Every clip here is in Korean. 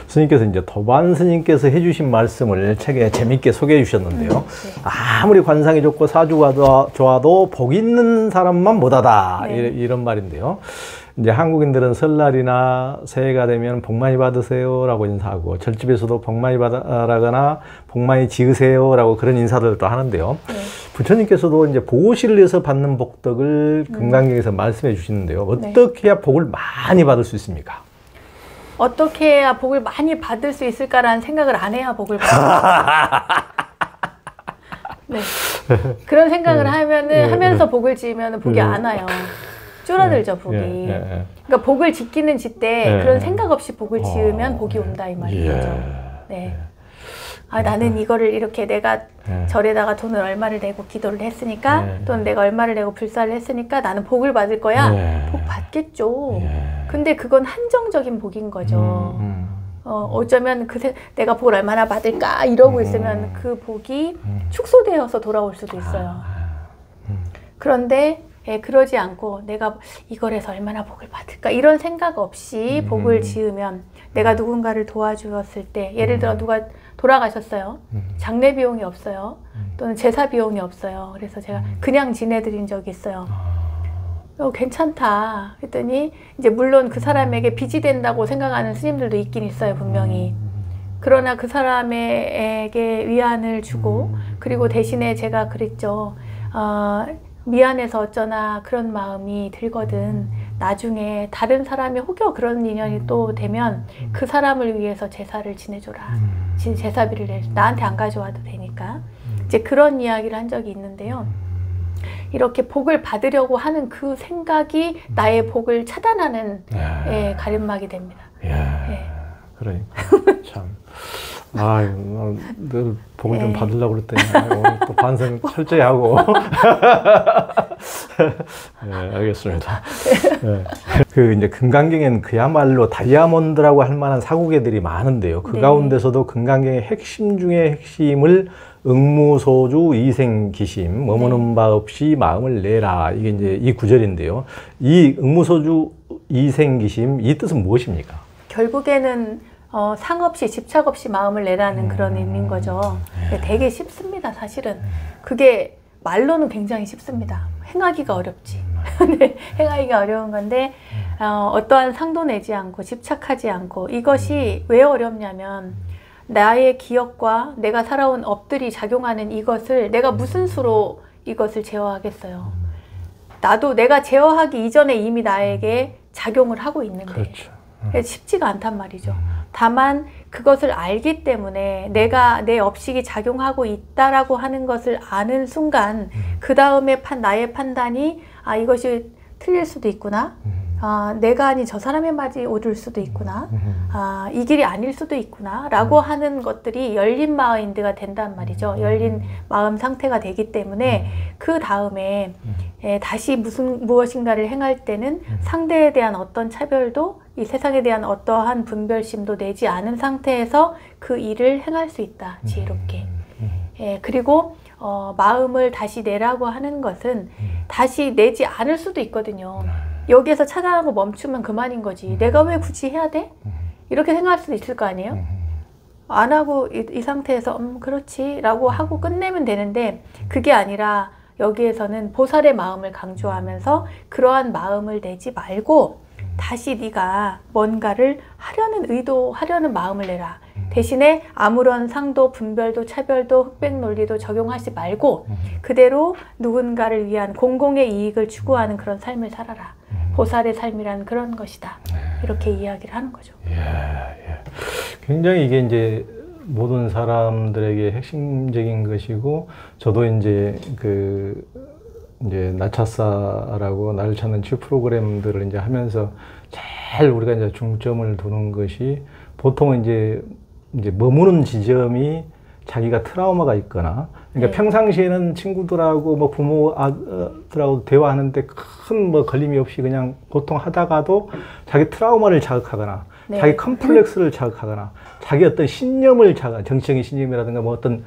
스님께서 이제 도반 스님께서 해주신 말씀을 책에 재밌게 소개해 주셨는데요. 네. 아무리 관상이 좋고 사주가 좋아도 복 있는 사람만 못하다. 네. 이런 말인데요. 이제 한국인들은 설날이나 새해가 되면 복 많이 받으세요라고 인사하고 절집에서도 복 많이 받으라거나 복 많이 지으세요라고 그런 인사들도 하는데요. 네. 부처님께서도 이제 보시를 위해서 받는 복덕을 금강경에서 말씀해 주시는데요. 어떻게 해야 복을 많이 받을 수 있습니까? 어떻게 해야 복을 많이 받을 수 있을까라는 생각을 안 해야 복을 받을 네. 그런 생각을 하면서 복을 지으면 복이 안 와요. 줄어들죠, 복이. 그러니까 복을 짓기는 짓되 그런 생각 없이 복을 지으면 복이 온다 이 말이죠. 네. 아, 나는 이거를 이렇게 내가 절에다가 돈을 얼마를 내고 기도를 했으니까 또는 내가 얼마를 내고 불사를 했으니까 나는 복을 받을 거야. 복 받겠죠. 근데 그건 한정적인 복인 거죠. 어쩌면 내가 복을 얼마나 받을까 이러고 있으면 그 복이 축소되어서 돌아올 수도 있어요. 그런데 그러지 않고 내가 이걸 해서 얼마나 복을 받을까 이런 생각 없이 복을 지으면 내가 누군가를 도와주었을 때 예를 들어 누가 돌아가셨어요. 장례 비용이 없어요. 또는 제사 비용이 없어요. 그래서 제가 그냥 지내드린 적이 있어요. 괜찮다 했더니 이제 물론 그 사람에게 빚이 된다고 생각하는 스님들도 있긴 있어요. 분명히. 그러나 그 사람에게 위안을 주고 그리고 대신에 제가 그랬죠. 미안해서 어쩌나 그런 마음이 들거든. 나중에 다른 사람이 혹여 그런 인연이 또 되면 그 사람을 위해서 제사를 지내줘라. 제사비를 내줘. 나한테 안 가져와도 되니까. 이제 그런 이야기를 한 적이 있는데요. 이렇게 복을 받으려고 하는 그 생각이 나의 복을 차단하는 가림막이 됩니다. 그러니까 참. 늘 복을 좀 받으려고 그랬더니 오늘 또 반성 철저히 하고. 알겠습니다. 그 이제 금강경에는 그야말로 다이아몬드라고 할 만한 사고계들이 많은데요. 그 가운데서도 금강경의 핵심 중에 핵심을 응무소주 이생기심 머무는 바 없이 마음을 내라. 이게 이제 이 구절인데요. 이 응무소주 이생기심 이 뜻은 무엇입니까? 결국에는 상 없이 집착 없이 마음을 내라는 그런 의미인 거죠. 되게 쉽습니다, 사실은. 그게 말로는 굉장히 쉽습니다. 행하기가 어렵지. 네, 행하기가 어려운 건데 어떠한 상도 내지 않고 집착하지 않고 이것이 왜 어렵냐면 나의 기억과 내가 살아온 업들이 작용하는 이것을 내가 무슨 수로 이것을 제어하겠어요. 나도 내가 제어하기 이전에 이미 나에게 작용을 하고 있는데 그렇죠. 쉽지가 않단 말이죠. 다만 그것을 알기 때문에 내가 내 업식이 작용하고 있다라고 하는 것을 아는 순간 그 다음에 나의 판단이 이것이 틀릴 수도 있구나. 내가 아닌 저 사람의 말이 옳을 수도 있구나. 이 길이 아닐 수도 있구나 라고 하는 것들이 열린 마인드가 된단 말이죠. 열린 마음 상태가 되기 때문에 그 다음에 다시 무엇인가를 행할 때는 상대에 대한 어떤 차별도 이 세상에 대한 어떠한 분별심도 내지 않은 상태에서 그 일을 행할 수 있다. 지혜롭게. 그리고 마음을 다시 내라고 하는 것은 다시 내지 않을 수도 있거든요. 여기에서 차단하고 멈추면 그만인 거지. 내가 왜 굳이 해야 돼? 이렇게 생각할 수도 있을 거 아니에요? 안 하고 이 상태에서 그렇지 라고 하고 끝내면 되는데 그게 아니라 여기에서는 보살의 마음을 강조하면서 그러한 마음을 내지 말고 다시 네가 뭔가를 하려는 마음을 내라. 대신에 아무런 상도, 분별도, 차별도, 흑백 논리도 적용하지 말고 그대로 누군가를 위한 공공의 이익을 추구하는 그런 삶을 살아라. 보살의 삶이란 그런 것이다. 이렇게 이야기를 하는 거죠. 굉장히 이게 이제 모든 사람들에게 핵심적인 것이고 저도 이제 이제 나차사라고 나를 찾는 치유 프로그램들을 이제 하면서 제일 우리가 이제 중점을 두는 것이 보통은 이제 머무는 지점이 자기가 트라우마가 있거나 그러니까 평상시에는 친구들하고 뭐 부모들하고 대화하는데 큰 뭐 걸림이 없이 그냥 보통 하다가도 자기 트라우마를 자극하거나 자기 컴플렉스를 자극하거나 자기 어떤 신념을 정치적인 신념이라든가 뭐 어떤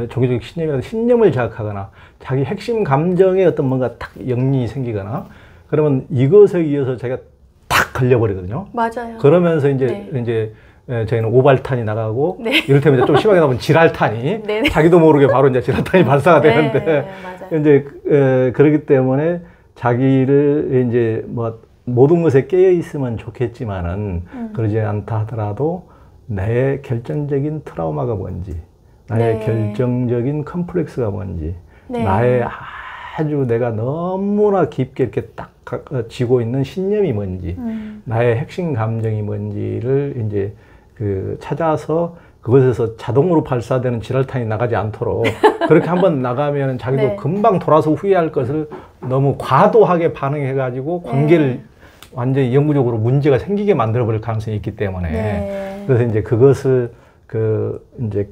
종교적 신념이라든가 신념을 자극하거나 자기 핵심 감정에 어떤 뭔가 딱 영린이 생기거나 그러면 이것에 의해서 자기가 탁 걸려버리거든요. 맞아요. 그러면서 이제 저희는 오발탄이 나가고 네. 이를테면 이제 좀 심하게 나오면 지랄탄이 네네. 자기도 모르게 바로 이제 지랄탄이 발사가 되는데 네, 맞아요. 이제 그렇기 때문에 자기를 이제 뭐 모든 것에 깨어 있으면 좋겠지만은 그러지 않다 하더라도 내 결정적인 트라우마가 뭔지, 나의 네. 결정적인 컴플렉스가 뭔지, 네. 나의 아주 내가 너무나 깊게 이렇게 딱 쥐고 있는 신념이 뭔지, 나의 핵심 감정이 뭔지를 이제 찾아서 그것에서 자동으로 발사되는 지랄탄이 나가지 않도록 그렇게 한번 나가면 자기도 네. 금방 돌아서 후회할 것을 너무 과도하게 반응해가지고 관계를 네. 완전히 영구적으로 문제가 생기게 만들어버릴 가능성이 있기 때문에 네. 그래서 이제 그것을 이제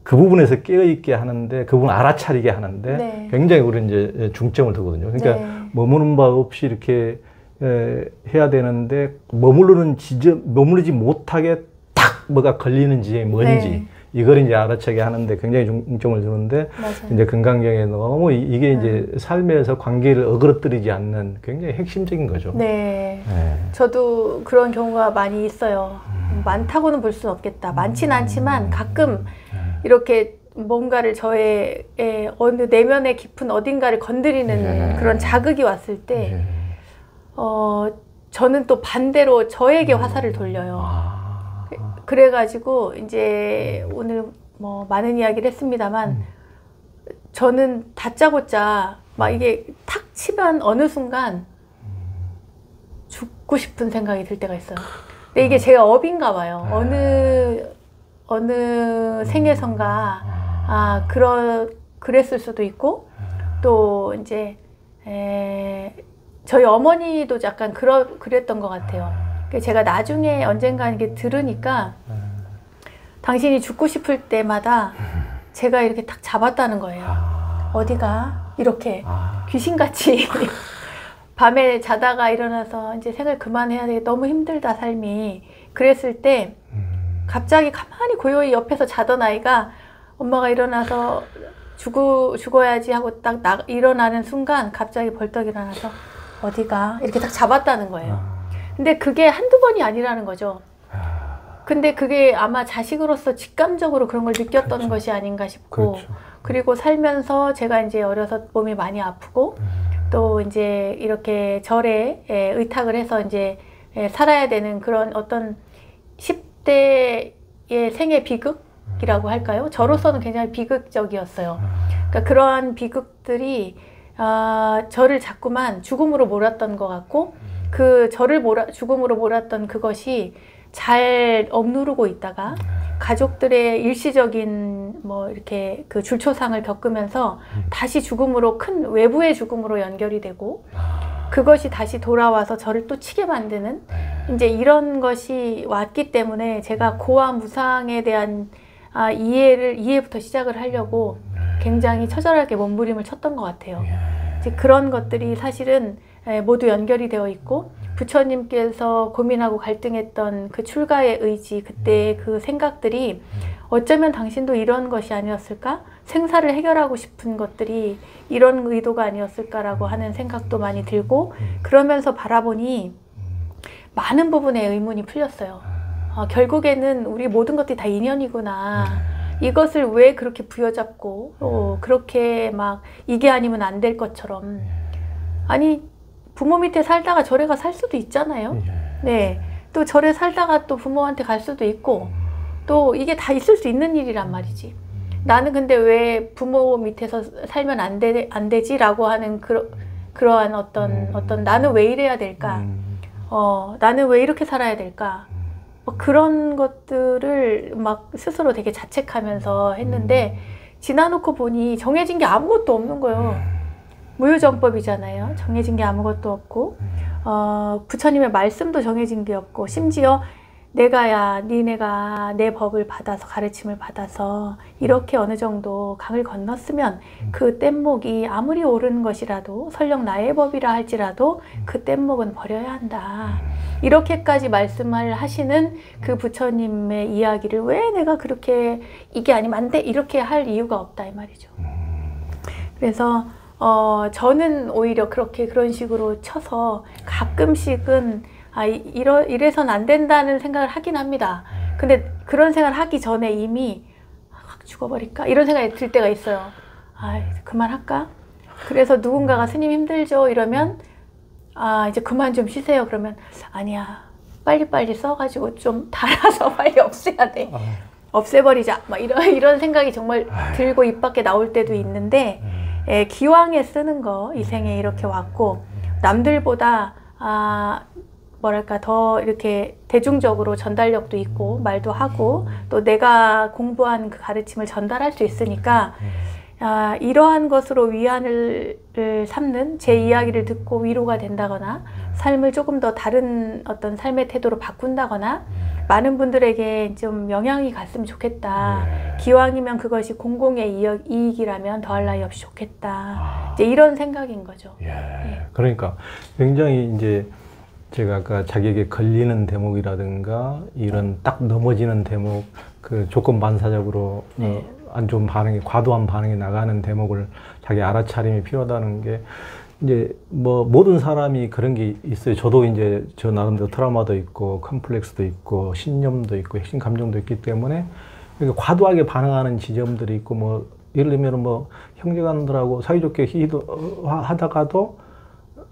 그 부분에서 깨어있게 하는데 그 부분을 알아차리게 하는데 네. 굉장히 우리 이제 중점을 두거든요. 그러니까 네. 머무는 바 없이 이렇게 해야 되는데 머무르지 못하게 딱 뭐가 걸리는 지점이 뭔지 네. 이걸 이제 알아차게 하는데 굉장히 중점을 두는데 맞아요. 이제 건강경에 너무 이게 이제 삶에서 관계를 어그러뜨리지 않는 굉장히 핵심적인 거죠. 네. 네. 저도 그런 경우가 많이 있어요. 많다고는 볼 수는 없겠다. 많진 않지만 가끔 이렇게 뭔가를 저의 어느 내면의 깊은 어딘가를 건드리는 네. 그런 자극이 왔을 때 네. 저는 또 반대로 저에게 화살을 돌려요. 그래가지고 이제 오늘 뭐 많은 이야기를 했습니다만 저는 다짜고짜 막 이게 탁 치면 어느 순간 죽고 싶은 생각이 들 때가 있어요. 근데 이게 제가 업인가 봐요. 어느 생에선가 그랬을 수도 있고 또 이제 저희 어머니도 약간 그랬던 것 같아요. 제가 나중에 언젠가 이렇게 들으니까 당신이 죽고 싶을 때마다 제가 이렇게 탁 잡았다는 거예요. 어디가? 이렇게 귀신같이 밤에 자다가 일어나서 이제 생을 그만해야 돼. 너무 힘들다 삶이. 그랬을 때 갑자기 가만히 고요히 옆에서 자던 아이가 엄마가 일어나서 죽어야지 하고 딱 일어나는 순간 갑자기 벌떡 일어나서 어디가? 이렇게 딱 잡았다는 거예요. 근데 그게 한두 번이 아니라는 거죠. 근데 그게 아마 자식으로서 직감적으로 그런 걸 느꼈던 그렇죠. 것이 아닌가 싶고 그렇죠. 그리고 살면서 제가 이제 어려서 몸이 많이 아프고 또 이제 이렇게 절에 의탁을 해서 이제 살아야 되는 그런 어떤 10대의 생애 비극이라고 할까요? 저로서는 굉장히 비극적이었어요. 그러니까 그러한 비극들이 저를 자꾸만 죽음으로 몰았던 것 같고 그 저를 죽음으로 몰았던 그것이 잘 억누르고 있다가 가족들의 일시적인 뭐 이렇게 그 줄초상을 겪으면서 다시 죽음으로 큰 외부의 죽음으로 연결이 되고 그것이 다시 돌아와서 저를 또 치게 만드는 이제 이런 것이 왔기 때문에 제가 고와 무상에 대한 이해부터 시작을 하려고 굉장히 처절하게 몸부림을 쳤던 것 같아요. 이제 그런 것들이 사실은 모두 연결이 되어 있고 부처님께서 고민하고 갈등했던 그 출가의 의지, 그때의 그 생각들이 어쩌면 당신도 이런 것이 아니었을까? 생사를 해결하고 싶은 것들이 이런 의도가 아니었을까라고 하는 생각도 많이 들고 그러면서 바라보니 많은 부분의 의문이 풀렸어요. 결국에는 우리 모든 것들이 다 인연이구나. 이것을 왜 그렇게 부여잡고 그렇게 막 이게 아니면 안 될 것처럼 아니 부모 밑에 살다가 절에 살 수도 있잖아요. 네, 또 절에 살다가 또 부모한테 갈 수도 있고 또 이게 다 있을 수 있는 일이란 말이지. 나는 근데 왜 부모 밑에서 살면 안 되지라고 하는 그러한 어떤 나는 왜 이래야 될까? 나는 왜 이렇게 살아야 될까? 그런 것들을 막 스스로 되게 자책하면서 했는데 지나놓고 보니 정해진 게 아무것도 없는 거예요. 무유정법이잖아요. 정해진 게 아무것도 없고 부처님의 말씀도 정해진 게 없고 심지어 니네가 내 법을 받아서 가르침을 받아서 이렇게 어느 정도 강을 건넜으면 그 뗏목이 아무리 옳은 것이라도 설령 나의 법이라 할지라도 그 뗏목은 버려야 한다. 이렇게까지 말씀을 하시는 그 부처님의 이야기를 왜 내가 그렇게 이게 아니면 안 돼 이렇게 할 이유가 없다 이 말이죠. 그래서 저는 오히려 그런 식으로 쳐서 가끔씩은 이래선 안 된다는 생각을 하긴 합니다. 근데 그런 생각을 하기 전에 이미 확 죽어버릴까? 이런 생각이 들 때가 있어요. 아, 그만할까? 그래서 누군가가 스님 힘들죠? 이러면 아, 이제 그만 좀 쉬세요. 그러면 아니야. 빨리빨리 써가지고 좀 달아서 빨리 없애야 돼. 없애버리자. 막 이런 생각이 정말 들고 입 밖에 나올 때도 있는데 예, 기왕에 쓰는 거 이 생에 이렇게 왔고 남들보다 뭐랄까 더 이렇게 대중적으로 전달력도 있고 말도 하고 또 내가 공부한 그 가르침을 전달할 수 있으니까 이러한 것으로 위안을 삼는 제 이야기를 듣고 위로가 된다거나 삶을 조금 더 다른 어떤 삶의 태도로 바꾼다거나 많은 분들에게 좀 영향이 갔으면 좋겠다. 기왕이면 그것이 공공의 이익이라면 더할 나위 없이 좋겠다. 이제 이런 생각인 거죠. 예. 그러니까 굉장히 이제 제가 아까 자기에게 걸리는 대목이라든가 이런 딱 넘어지는 대목, 그 조건 반사적으로 안 좋은 반응이, 과도한 반응이 나가는 대목을 자기 알아차림이 필요하다는 게 이제 뭐 모든 사람이 그런 게 있어요. 저도 이제 저 나름대로 트라우마도 있고 컴플렉스도 있고 신념도 있고 핵심 감정도 있기 때문에 그러니까 과도하게 반응하는 지점들이 있고 뭐 예를 들면 뭐 형제간들하고 사이좋게 하다가도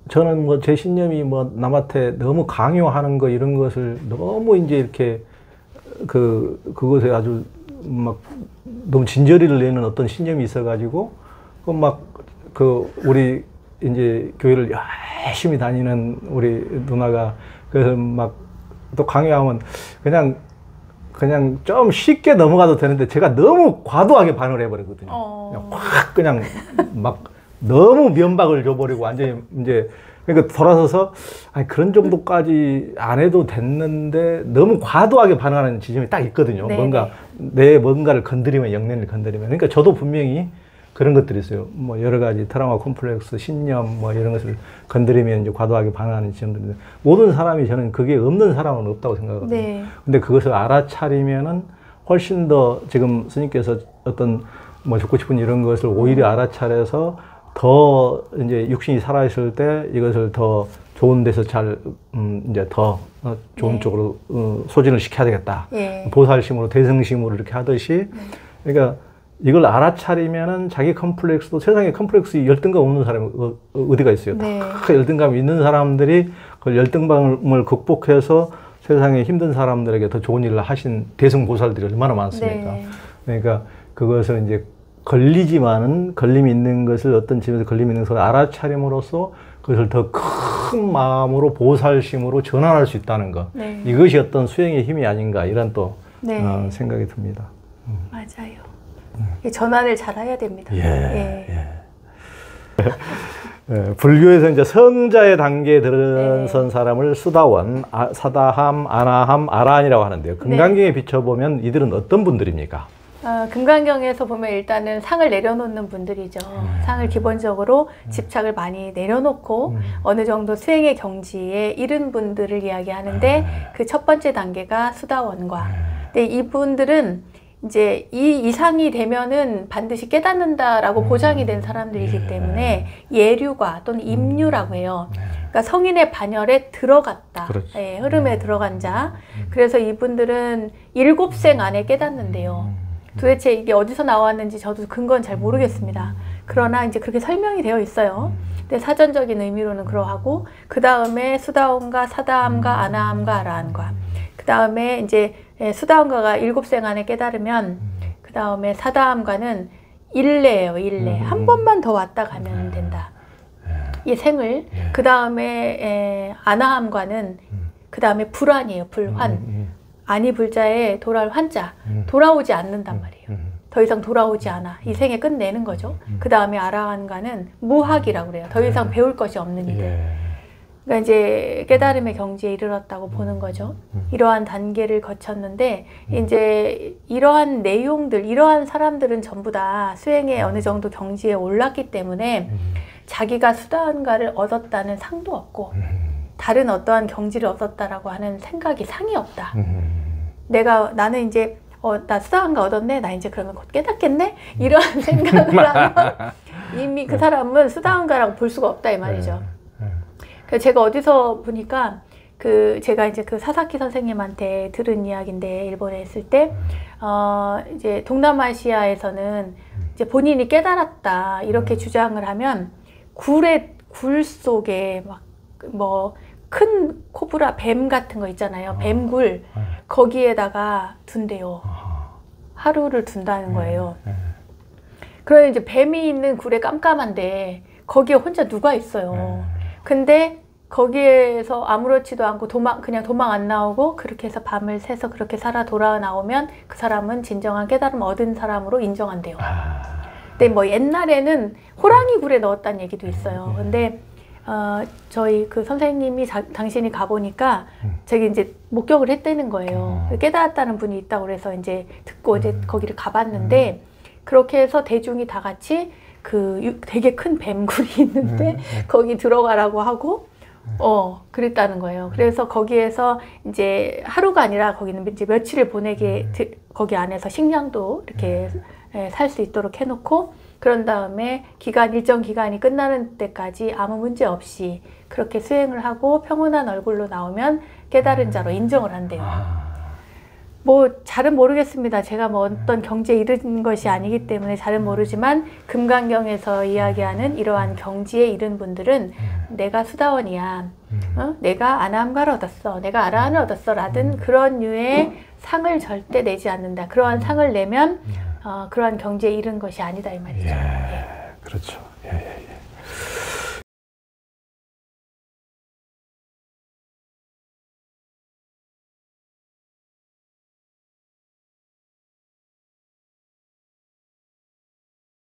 저는 뭐 제 신념이 뭐 남한테 너무 강요하는 거 이런 것을 너무 이제 이렇게 그것에 아주 막 너무 진저리를 내는 어떤 신념이 있어가지고 우리 이제 교회를 열심히 다니는 우리 누나가 그래서 막 또 강요하면 그냥 좀 쉽게 넘어가도 되는데 제가 너무 과도하게 반응을 해버리거든요. 그냥 막 너무 면박을 줘버리고 완전히 이제 그러니까 돌아서서 아니 그런 정도까지 안 해도 됐는데 너무 과도하게 반응하는 지점이 딱 있거든요. 뭔가 내 뭔가를 건드리면 영혼을 건드리면 그러니까 저도 분명히 그런 것들이 있어요. 뭐 여러 가지 트라우마, 콤플렉스, 신념 뭐 이런 것을 건드리면 이제 과도하게 반응하는 지점들인데 모든 사람이 저는 그게 없는 사람은 없다고 생각하거든요. 근데 그것을 알아차리면은 훨씬 더 지금 스님께서 어떤 뭐 죽고 싶은 이런 것을 오히려 알아차려서 더 이제 육신이 살아있을 때 이것을 더 좋은 데서 잘 이제 더 좋은 쪽으로 소진을 시켜야 되겠다. 보살심으로 대승심으로 이렇게 하듯이 그러니까 이걸 알아차리면은 자기 컴플렉스도 세상에 컴플렉스 열등감 없는 사람이 어디가 있어요. 다 열등감이 있는 사람들이 그 열등감을 극복해서 세상에 힘든 사람들에게 더 좋은 일을 하신 대승보살들이 얼마나 많습니까. 그러니까 그것을 이제 걸리지만은 걸림이 있는 것을 어떤 집에서 걸림이 있는 것을 알아차림으로써 그것을 더 큰 마음으로 보살심으로 전환할 수 있다는 것. 이것이 어떤 수행의 힘이 아닌가 이런 또 생각이 듭니다. 맞아요. 전환을 잘 해야 됩니다. 불교에서 이제 성자의 단계에 들어선 사람을 수다원, 사다함, 아나함, 아라한이라고 하는데요. 금강경에 비춰보면 이들은 어떤 분들입니까? 금강경에서 보면 일단은 상을 내려놓는 분들이죠. 상을 기본적으로 집착을 많이 내려놓고 어느 정도 수행의 경지에 이른 분들을 이야기하는데 그 첫 번째 단계가 수다원과 근데 이분들은 이제 이 이상이 되면은 반드시 깨닫는다라고 보장이 된 사람들이기 때문에 예류과 또는 임류라고 해요. 그러니까 성인의 반열에 들어갔다. 흐름에 들어간 자. 그래서 이분들은 7생 안에 깨닫는데요. 도대체 이게 어디서 나왔는지 저도 근거는 잘 모르겠습니다. 그러나 이제 그렇게 설명이 되어 있어요. 근데 사전적인 의미로는 그러하고 그 다음에 수다원과 사다함과 아나함과 아라함과 그 다음에 이제 수다원가가 7생 안에 깨달으면 그 다음에 사다함과는 일례예요. 일례. 한 번만 더 왔다 가면 된다. 이 생을. 그 다음에 아나함과는 그 다음에 불환이에요. 불환. 아니 불자에 돌아올 환자. 돌아오지 않는단 말이에요. 더 이상 돌아오지 않아. 이 생에 끝내는 거죠. 그 다음에 아라한과는 무학이라고 그래요. 더 이상 배울 것이 없는 이들. 그러니까 이제 깨달음의 경지에 이르렀다고 보는 거죠. 이러한 단계를 거쳤는데 이제 이러한 내용들, 이러한 사람들은 전부 다 수행에 어느 정도 경지에 올랐기 때문에 자기가 수다원가를 얻었다는 상도 없고 다른 어떠한 경지를 얻었다라고 하는 생각이 상이 없다. 나는 이제 나 수다원가 얻었네. 나 이제 그러면 곧 깨닫겠네. 이런 생각을 하면 이미 그 사람은 수다원가라고 볼 수가 없다 이 말이죠. 제가 어디서 보니까 제가 이제 그 사사키 선생님한테 들은 이야기인데, 일본에 있을 때, 이제 동남아시아에서는 이제 본인이 깨달았다, 이렇게 주장을 하면, 굴 속에 막, 큰 코브라, 뱀 같은 거 있잖아요. 뱀굴. 거기에다가 둔대요. 하루를 둔다는 거예요. 그러면 이제 뱀이 있는 굴에 깜깜한데, 거기에 혼자 누가 있어요. 근데, 거기에서 아무렇지도 않고 그냥 도망 안 나오고 그렇게 해서 밤을 새서 그렇게 살아 돌아 나오면 그 사람은 진정한 깨달음 얻은 사람으로 인정한대요. 근데 뭐 옛날에는 호랑이 굴에 넣었다는 얘기도 있어요. 근데 저희 그 선생님이 당신이 가보니까 제가 이제 목격을 했다는 거예요. 깨달았다는 분이 있다고 그래서 이제 듣고 이제 거기를 가봤는데 그렇게 해서 대중이 다 같이 되게 큰 뱀굴이 있는데 거기 들어가라고 하고 그랬다는 거예요. 그래서 거기에서 이제 하루가 아니라 거기는 이제 며칠을 보내게, 거기 안에서 식량도 이렇게 살 수 있도록 해놓고, 그런 다음에 일정 기간이 끝나는 때까지 아무 문제 없이 그렇게 수행을 하고 평온한 얼굴로 나오면 깨달은 자로 인정을 한대요. 뭐 잘은 모르겠습니다. 제가 뭐 어떤 경지에 이른 것이 아니기 때문에 잘은 모르지만 금강경에서 이야기하는 이러한 경지에 이른 분들은 내가 수다원이야, 내가 아나함가를 얻었어, 내가 아라한을 얻었어 라든 그런 류의 상을 절대 내지 않는다. 그러한 상을 내면 그러한 경지에 이른 것이 아니다 이 말이죠. 예, 그렇죠.